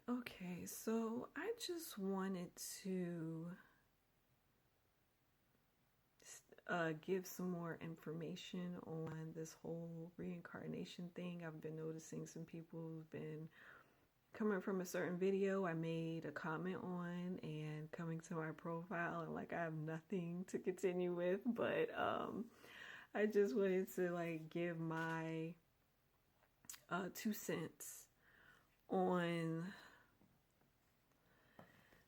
Okay, so I just wanted to give some more information on this whole reincarnation thing. I've been noticing some people who've been coming from a certain video I made a comment on and coming to my profile, and like I have nothing to continue with, but I just wanted to like give my 2 cents on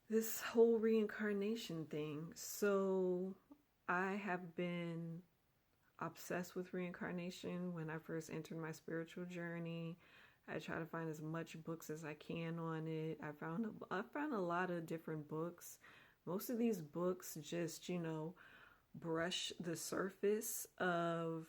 this whole reincarnation thing. So I have been obsessed with reincarnation. When I first entered my spiritual journey, I try to find as much books as I can on it. I found a lot of different books. Most of these books just, brush the surface of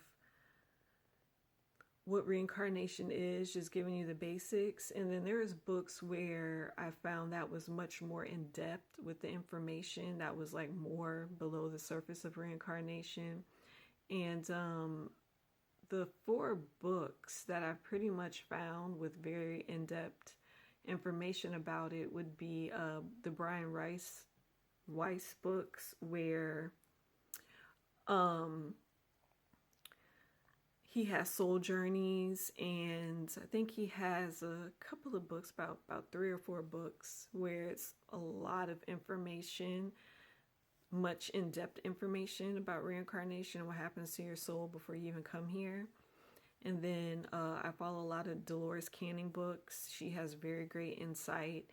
what reincarnation is, just giving you the basics. And then there's books where I found that was much more in depth with the information that was like more below the surface of reincarnation. And the 4 books that I've pretty much found with very in-depth information about it would be the Brian Weiss books, where he has soul journeys, and I think he has a couple of books, about 3 or 4 books, where it's a lot of information, much in-depth information about reincarnation and what happens to your soul before you even come here. And then I follow a lot of Dolores Canning books. She has very great insight.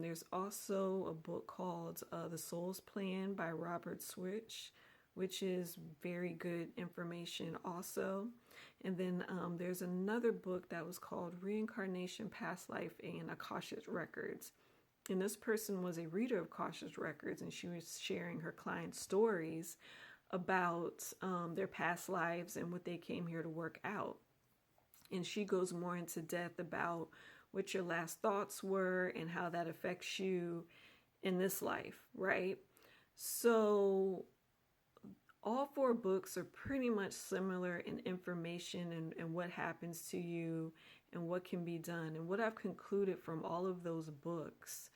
There's also a book called The Soul's Plan by Robert Switch, which is very good information also. And then there's another book that was called Reincarnation, Past Life, and Akashic Records. And this person was a reader of Akashic Records, and she was sharing her clients' stories about their past lives and what they came here to work out. And she goes more into depth about what your last thoughts were and how that affects you in this life, right? So all 4 books are pretty much similar in information and what happens to you and what can be done. And what I've concluded from all of those books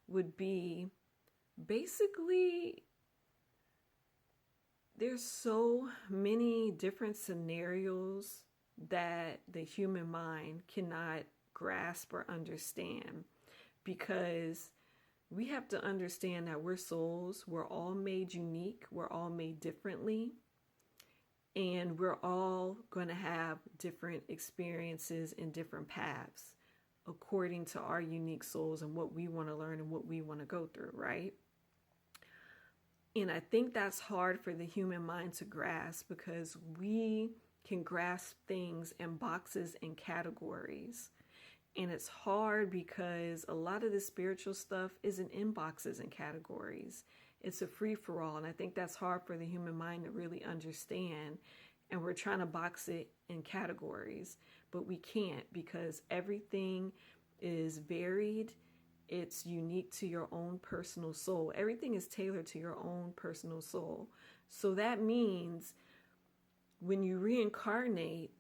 would be basically there's so many different scenarios that the human mind cannot grasp or understand, because we have to understand that we're souls. We're all made unique. We're all made differently. And we're all going to have different experiences and different paths according to our unique souls and what we want to learn and what we want to go through, right? And I think that's hard for the human mind to grasp, because we can grasp things in boxes and categories. And it's hard because a lot of the spiritual stuff isn't in boxes and categories. It's a free-for-all. And I think that's hard for the human mind to really understand. And we're trying to box it in categories, but we can't, because everything is varied. It's unique to your own personal soul. Everything is tailored to your own personal soul. So that means when you reincarnate,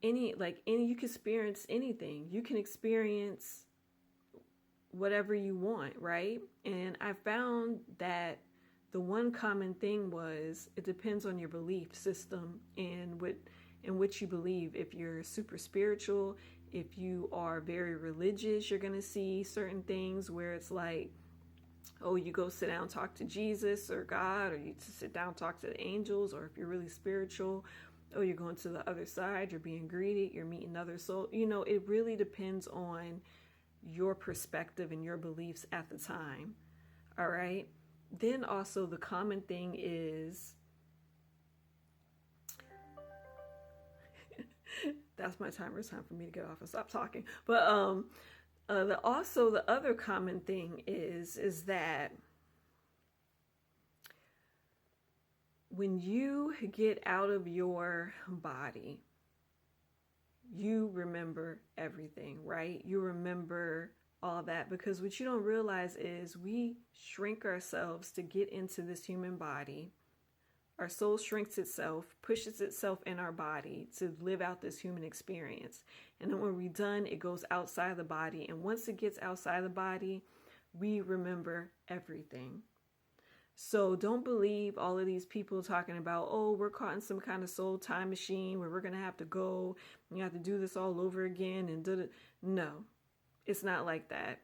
you can experience anything. You can experience whatever you want, right? And I found that the one common thing was it depends on your belief system and what you believe. If you're super spiritual, if you are very religious, you're going to see certain things where it's like, oh, you go sit down and talk to Jesus or God, or you sit down and talk to the angels. Or if you're really spiritual, oh, you're going to the other side, you're being greedy, you're meeting other souls. It really depends on your perspective and your beliefs at the time. All right. Then also the common thing is, that's my timer. It's time for me to get off and stop talking. But the other common thing is that when you get out of your body, you remember everything, right? You remember all that, because what you don't realize is we shrink ourselves to get into this human body Our soul shrinks itself, pushes itself in our body to live out this human experience. And then when we're done, it goes outside the body. And once it gets outside the body, we remember everything. So don't believe all of these people talking about, oh, we're caught in some kind of soul time machine where we're going to have to go, you have to do this all over again. And no, it's not like that.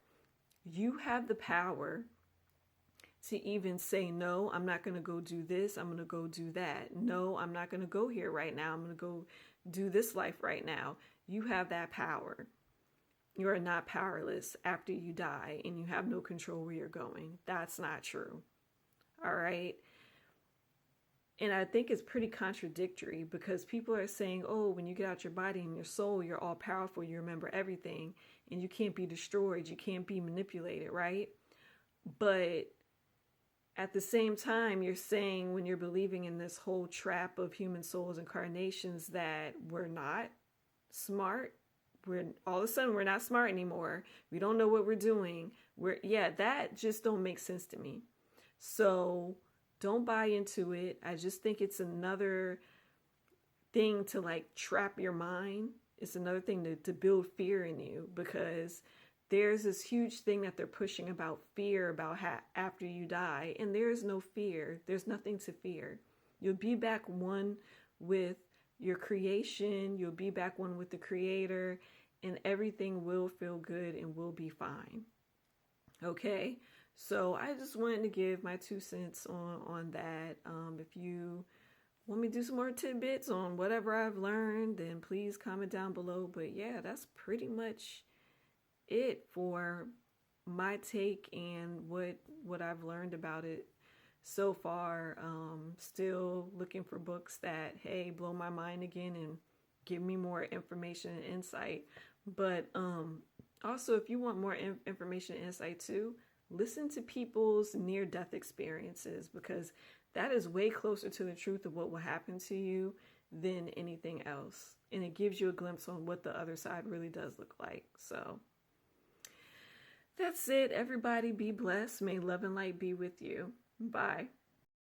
You have the power to even say, no, I'm not going to go do this. I'm going to go do that. No, I'm not going to go here right now. I'm going to go do this life right now. You have that power. You are not powerless after you die and you have no control where you're going. That's not true. All right. And I think it's pretty contradictory because people are saying, oh, when you get out your body and your soul, you're all powerful. You remember everything and you can't be destroyed. You can't be manipulated, right? But at the same time, you're saying when you're believing in this whole trap of human souls and incarnations that we're not smart. We're all of a sudden we're not smart anymore. We don't know what we're doing. That just don't make sense to me. So don't buy into it. I just think it's another thing to like trap your mind. It's another thing to build fear in you because there's this huge thing that they're pushing about fear about after you die. And there is no fear. There's nothing to fear. You'll be back one with your creation. You'll be back one with the creator and everything will feel good and will be fine. Okay. So I just wanted to give my 2 cents on that. If you want me to do some more tidbits on whatever I've learned, then please comment down below. But yeah, that's pretty much it for my take and what I've learned about it so far. Still looking for books that, hey, blow my mind again and give me more information and insight. But also, if you want more information and insight too, listen to people's near-death experiences because that is way closer to the truth of what will happen to you than anything else. And it gives you a glimpse on what the other side really does look like. So that's it. Everybody be blessed. May love and light be with you. Bye.